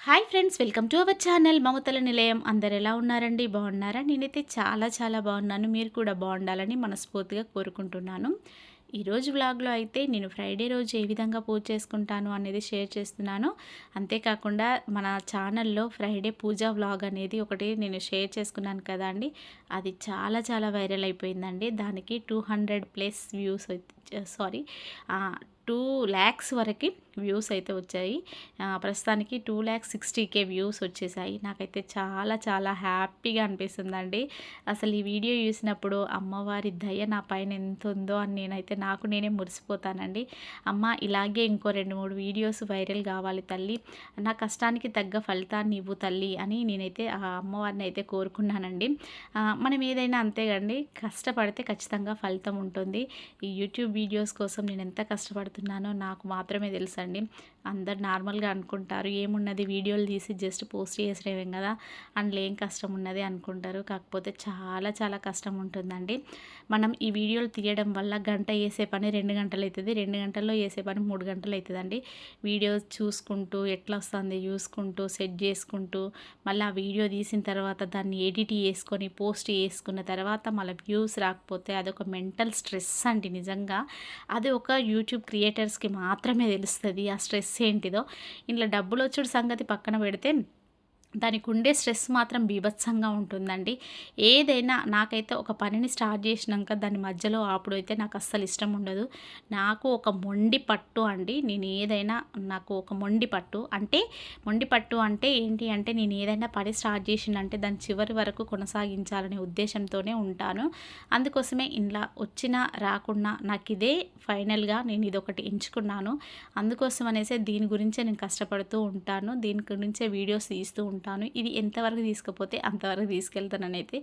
Hi friends, welcome to our channel మమతల నిలయం. అందరు ఎలా ఉన్నారండి? బాగున్నారా? నేనైతే చాలా బాగున్నాను. మీరు కూడా బాగుండాలని మనస్ఫూర్తిగా కోరుకుంటున్నాను. ఈరోజు వ్లాగ్లో అయితే నేను ఫ్రైడే రోజు ఏ విధంగా పూజ చేసుకుంటాను అనేది షేర్ చేస్తున్నాను. అంతేకాకుండా మన ఛానల్లో ఫ్రైడే పూజా వ్లాగ్ అనేది ఒకటి నేను షేర్ చేసుకున్నాను కదా అండి. అది చాలా వైరల్ అయిపోయిందండి. దానికి 200+ వ్యూస్ సారీ 2 lakhs వరకు వ్యూస్ అయితే వచ్చాయి. ప్రస్తుతానికి 2,60,000 వ్యూస్ వచ్చేసాయి. నాకైతే చాలా హ్యాపీగా అనిపిస్తుందండి. అసలు ఈ వీడియో చూసినప్పుడు అమ్మవారి దయ నా పైన ఎంత ఉందో అని నాకు నేనే మురిసిపోతానండి. అమ్మ ఇలాగే ఇంకో 2-3 వీడియోస్ వైరల్ కావాలి తల్లి, నా కష్టానికి తగ్గ ఫలితాన్ని ఇవ్వు తల్లి అని నేనైతే ఆ అమ్మవారిని అయితే కోరుకున్నానండి. మనం ఏదైనా అంతేగండి, కష్టపడితే ఖచ్చితంగా ఫలితం ఉంటుంది. ఈ యూట్యూబ్ వీడియోస్ కోసం నేను ఎంత కష్టపడుతున్నానో నాకు మాత్రమే తెలుసండి. అందరు నార్మల్గా అనుకుంటారు, ఏమున్నది వీడియోలు తీసి జస్ట్ పోస్ట్ చేసేవేం కదా, అందులో ఏం కష్టం ఉన్నది అనుకుంటారు. కాకపోతే చాలా కష్టం ఉంటుందండి. మనం ఈ వీడియోలు తీయడం వల్ల గంట చేసే పని 2 గంటలు అవుతుంది, 2 గంటల్లో చేసే పని 3 గంటలు అవుతుందండి. వీడియోస్ చూసుకుంటూ ఎట్లా వస్తుంది చూసుకుంటూ సెట్ చేసుకుంటూ మళ్ళీ ఆ వీడియో తీసిన తర్వాత దాన్ని ఎడిట్ చేసుకొని పోస్ట్ చేసుకున్న తర్వాత మళ్ళీ వ్యూస్ రాకపోతే అదొక మెంటల్ స్ట్రెస్ అండి. నిజంగా అది ఒక యూట్యూబ్ క్రియేటర్స్కి మాత్రమే తెలుస్తుంది ఆ స్ట్రెస్ ఏంటిదో. ఇంట్లో డబ్బులు వచ్చుడు సంగతి పక్కన పెడితే దానికి ఉండే స్ట్రెస్ మాత్రం బీభత్సంగా ఉంటుందండి. ఏదైనా నాకైతే ఒక పనిని స్టార్ట్ చేసినాక దాని మధ్యలో ఆపుడు అయితే నాకు అస్సలు ఇష్టం ఉండదు. నాకు ఒక మొండి పట్టు అండి. నేను ఏదైనా నాకు ఒక మొండి పట్టు అంటే ఏంటి అంటే, నేను ఏదైనా పని స్టార్ట్ చేసిందంటే దాని చివరి వరకు కొనసాగించాలనే ఉద్దేశంతోనే ఉంటాను. అందుకోసమే ఇలా వచ్చినా రాకున్నా నాకు ఇదే ఫైనల్గా నేను ఇదొకటి ఎంచుకున్నాను. అందుకోసం అనేసి దీని గురించే నేను కష్టపడుతూ ఉంటాను, దీని గురించే వీడియోస్ తీస్తూ ఉంటాను. ఇది ఎంతవరకు తీసుకుపోతే అంతవరకు తీసుకెళ్తానని అయితే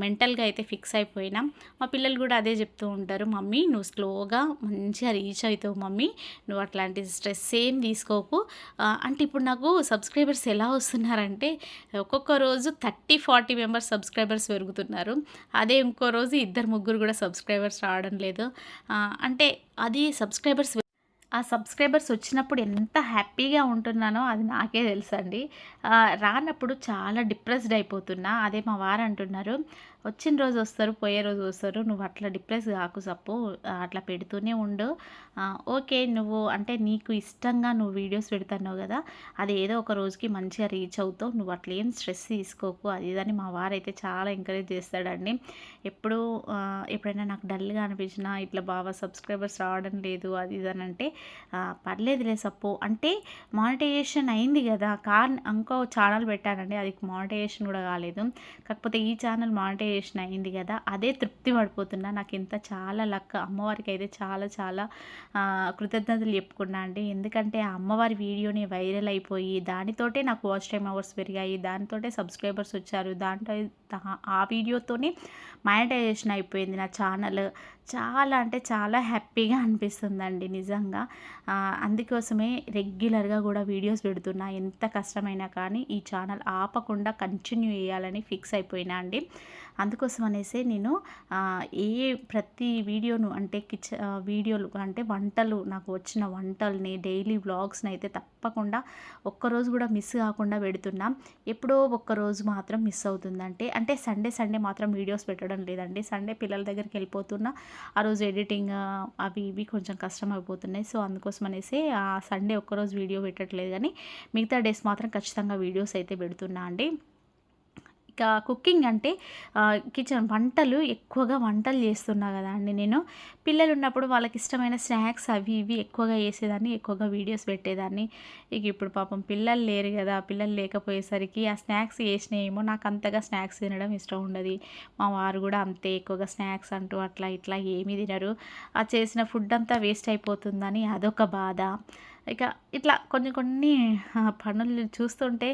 మెంటల్గా అయితే ఫిక్స్ అయిపోయినా. మా పిల్లలు కూడా అదే చెప్తూ ఉంటారు, మమ్మీ నువ్వు స్లోగా మంచిగా రీచ్ అవుతావు మమ్మీ, నువ్వు అట్లాంటి స్ట్రెస్ ఏం తీసుకోకు. అంటే ఇప్పుడు నాకు సబ్స్క్రైబర్స్ ఎలా వస్తున్నారంటే, ఒక్కొక్క రోజు 30-40 మెంబర్స్ సబ్స్క్రైబర్స్ పెరుగుతున్నారు. అదే ఇంకో రోజు 2-3 కూడా సబ్స్క్రైబర్స్ రావడం లేదు. అంటే అది ఆ సబ్స్క్రైబర్స్ వచ్చినప్పుడు ఎంత హ్యాపీగా ఉంటున్నానో అది నాకే తెలుసండి. రానప్పుడు చాలా డిప్రెస్డ్ అయిపోతున్నా. అదే మా వారు అంటున్నారు, వచ్చిన రోజు వస్తారు పోయే రోజు వస్తారు, నువ్వు అట్లా డిప్రెస్ కాకు సప్పు, అట్లా పెడుతూనే ఉండు. ఓకే, నువ్వు అంటే నీకు ఇష్టంగా నువ్వు వీడియోస్ పెడుతున్నావు కదా, అది ఏదో ఒక రోజుకి మంచిగా రీచ్ అవుతావు, నువ్వు అట్లా ఏం స్ట్రెస్ తీసుకోకు అది ఇదని మా వారైతే చాలా ఎంకరేజ్ చేస్తాడండి. ఎప్పుడైనా నాకు డల్గా అనిపించినా ఇట్లా బాగా సబ్స్క్రైబర్స్ రావడం లేదు అది ఇదని అంటే, పర్లేదులే సప్పు అంటే మానిటైజేషన్ అయింది కదా, ఇంకో ఛానల్ పెట్టానండి, అది మానిటైజేషన్ కూడా కాలేదు. కాకపోతే ఈ ఛానల్ మానిటైజేషన్ అయింది కదా, అదే తృప్తి పడిపోతున్నా. నాకు ఇంత చాలా లక్, అమ్మవారికి అయితే చాలా కృతజ్ఞతలు చెప్పుకున్నా అండి. ఎందుకంటే ఆ అమ్మవారి వీడియోని వైరల్ అయిపోయి దానితోటే నాకు వాచ్ టైమ్ అవర్స్ పెరిగాయి, దానితోటే సబ్స్క్రైబర్స్ వచ్చారు, దాంట్లో ఆ వీడియోతోనే మానిటైజేషన్ అయిపోయింది నా ఛానల్. చాలా అంటే చాలా హ్యాపీగా అనిపిస్తుందండి నిజంగా. అందుకోసమే రెగ్యులర్గా కూడా వీడియోస్ పెడుతున్నా. ఎంత కష్టమైనా కానీ ఈ ఛానల్ ఆపకుండా కంటిన్యూ చేయాలని ఫిక్స్ అయిపోయినా అండి. అందుకోసం అనేసి నేను ప్రతి వీడియోను అంటే వీడియోలు అంటే వంటలు, నాకు వచ్చిన వంటల్ని డైలీ వ్లాగ్స్ని అయితే తప్పకుండా ఒక్కరోజు కూడా మిస్ కాకుండా పెడుతున్నాం. ఎప్పుడో ఒక్కరోజు మాత్రం మిస్ అవుతుందంటే అంటే సండే మాత్రం వీడియోస్ పెట్టడం లేదండి. సండే పిల్లల దగ్గరికి వెళ్ళిపోతున్నా, ఆ రోజు ఎడిటింగ్ అవి ఇవి కొంచెం కష్టం అయిపోతున్నాయి. సో అందుకోసం అనేసి ఆ సండే ఒక్కరోజు వీడియో పెట్టట్లేదు, కానీ మిగతా డేస్ మాత్రం ఖచ్చితంగా వీడియోస్ అయితే పెడుతున్నా అండి. ఇక కుకింగ్ అంటే కిచెన్ ఎక్కువగా వంటలు చేస్తున్నా కదా అండి నేను. పిల్లలు ఉన్నప్పుడు వాళ్ళకి ఇష్టమైన స్నాక్స్ అవి ఇవి ఎక్కువగా చేసేదాన్ని, ఎక్కువగా వీడియోస్ పెట్టేదాన్ని. ఇక ఇప్పుడు పాపం పిల్లలు లేరు కదా, పిల్లలు లేకపోయేసరికి ఆ స్నాక్స్ చేసినాయేమో నాకు అంతగా స్నాక్స్ తినడం ఇష్టం ఉండదు. మా వారు కూడా అంతే, ఎక్కువగా స్నాక్స్ అంటూ అట్లా ఇట్లా ఏమీ తినరు. ఆ చేసిన ఫుడ్ అంతా వేస్ట్ అయిపోతుందని అదొక బాధ. ఇక ఇట్లా కొన్ని పనులు చూస్తుంటే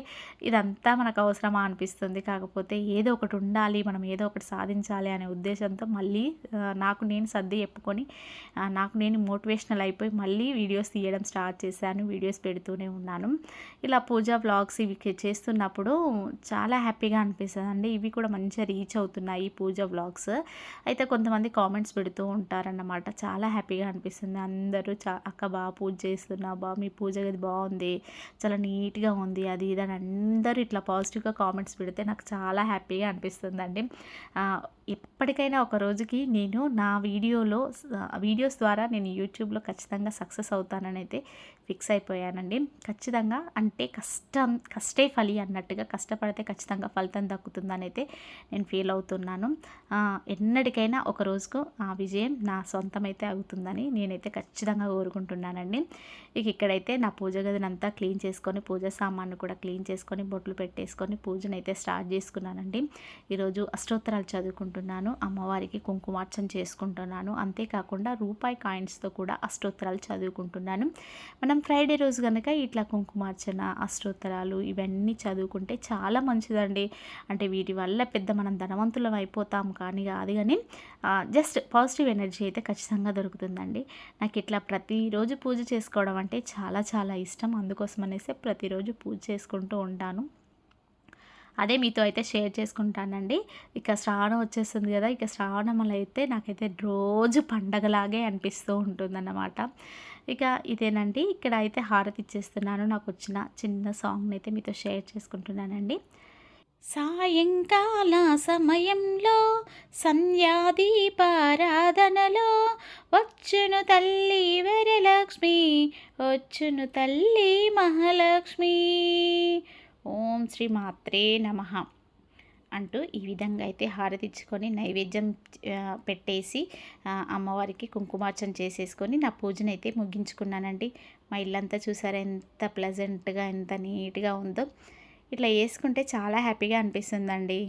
ఇదంతా మనకు అవసరమా అనిపిస్తుంది. కాకపోతే ఏదో ఒకటి ఉండాలి, మనం ఏదో ఒకటి సాధించాలి అనే ఉద్దేశంతో మళ్ళీ నాకు నేను సర్ది చెప్పుకొని నాకు నేను మోటివేషనల్ అయిపోయి మళ్ళీ వీడియోస్ తీయడం స్టార్ట్ చేశాను. వీడియోస్ పెడుతూనే ఉన్నాను. ఇలా పూజా వ్లాగ్స్ ఇవి చేస్తున్నప్పుడు చాలా హ్యాపీగా అనిపిస్తుందండి. ఇవి కూడా మంచిగా రీచ్ అవుతున్నాయి పూజా వ్లాగ్స్. అయితే కొంతమంది కామెంట్స్ పెడుతూ ఉంటారన్నమాట. చాలా హ్యాపీగా అనిపిస్తుంది. అందరూ అక్క బాగా పూజ చేస్తున్నావు, బా మీ పూజ గది బాగుంది, చాలా నీట్గా ఉంది, అది ఇది అని అందరూ ఇట్లా పాజిటివ్గా కామెంట్స్ పెడితే నాకు చాలా హ్యాపీగా అనిపిస్తుందండి. ఎప్పటికైనా ఒక రోజుకి నేను నా వీడియోస్ ద్వారా నేను యూట్యూబ్లో ఖచ్చితంగా సక్సెస్ అవుతానని అయితే ఫిక్స్ అయిపోయానండి. ఖచ్చితంగా అంటే కష్టే ఫలి అన్నట్టుగా కష్టపడితే ఖచ్చితంగా ఫలితం దక్కుతుందని అయితే నేను ఫీల్ అవుతున్నాను. ఎన్నటికైనా ఒక రోజుకు ఆ విజయం నా సొంతమైతే అవుతుందని నేనైతే ఖచ్చితంగా కోరుకుంటున్నానండి. ఇక్కడైతే నా పూజ గదినంతా క్లీన్ చేసుకొని, పూజ సామాన్లు కూడా క్లీన్ చేసుకొని, బొట్లు పెట్టేసుకొని పూజనైతే స్టార్ట్ చేసుకున్నానండి. ఈరోజు అష్టోత్తరాలు చదువుకుంటున్నాను, అమ్మవారికి కుంకుమార్చన చేసుకుంటున్నాను. అంతేకాకుండా రూపాయి కాయిన్స్తో కూడా అష్టోత్తరాలు చదువుకుంటున్నాను. మనం ఫ్రైడే రోజు కనుక ఇట్లా కుంకుమార్చన, అష్టోత్తరాలు ఇవన్నీ చదువుకుంటే చాలా మంచిదండి. అంటే వీటి వల్ల పెద్ద మనం ధనవంతులం అయిపోతాం కానీ జస్ట్ పాజిటివ్ ఎనర్జీ అయితే ఖచ్చితంగా దొరుకుతుందండి. నాకు ఇట్లా ప్రతిరోజు పూజ చేసుకోవడం అంటే చాలా చాలా ఇష్టం. అందుకోసం అనేసి ప్రతిరోజు పూజ చేసుకుంటూ ఉంటాను. అదే మీతో అయితే షేర్ చేసుకుంటానండి. ఇక శ్రావణం వచ్చేస్తుంది కదా, ఇక శ్రావణంలో అయితే నాకైతే రోజు పండగలాగే అనిపిస్తూ ఉంటుందన్నమాట. ఇక ఇదేనండి, ఇక్కడ అయితే హారతి ఇచ్చేస్తున్నాను. నాకు వచ్చిన చిన్న సాంగ్ని అయితే మీతో షేర్ చేసుకుంటున్నానండి. సాయంకాల సమయంలో సంధ్యాదీపారాధనలో వచ్చును తల్లి వరలక్ష్మి, వచ్చును తల్లి మహాలక్ష్మి, ఓం శ్రీ మాత్రే నమః అంటూ ఈ విధంగా అయితే హారతిచ్చుకొని నైవేద్యం పెట్టేసి అమ్మవారికి కుంకుమార్చన చేసేసుకొని నా పూజనైతే ముగించుకున్నానండి. మా ఇల్లంతా చూసారా ఎంత ప్లెజెంట్గా, ఎంత నీట్గా ఉందో. ఇట్లా వేసుకుంటే చాలా హ్యాపీగా అనిపిస్తుందండి.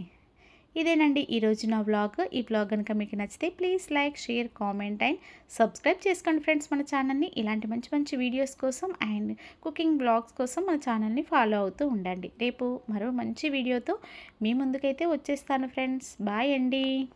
ఇదేనండి ఈరోజు నా వ్లాగ్. ఈ వ్లాగ్ కనుక మీకు నచ్చితే please like, share, comment and subscribe చేసుకోండి ఫ్రెండ్స్ మన ఛానల్ని. ఇలాంటి మంచి మంచి వీడియోస్ కోసం అండ్ కుకింగ్ వ్లాగ్స్ కోసం మన ఛానల్ని ఫాలో అవుతూ ఉండండి. రేపు మరో మంచి వీడియోతో మీ ముందుకైతే వచ్చేస్తాను ఫ్రెండ్స్. బాయ్ అండి.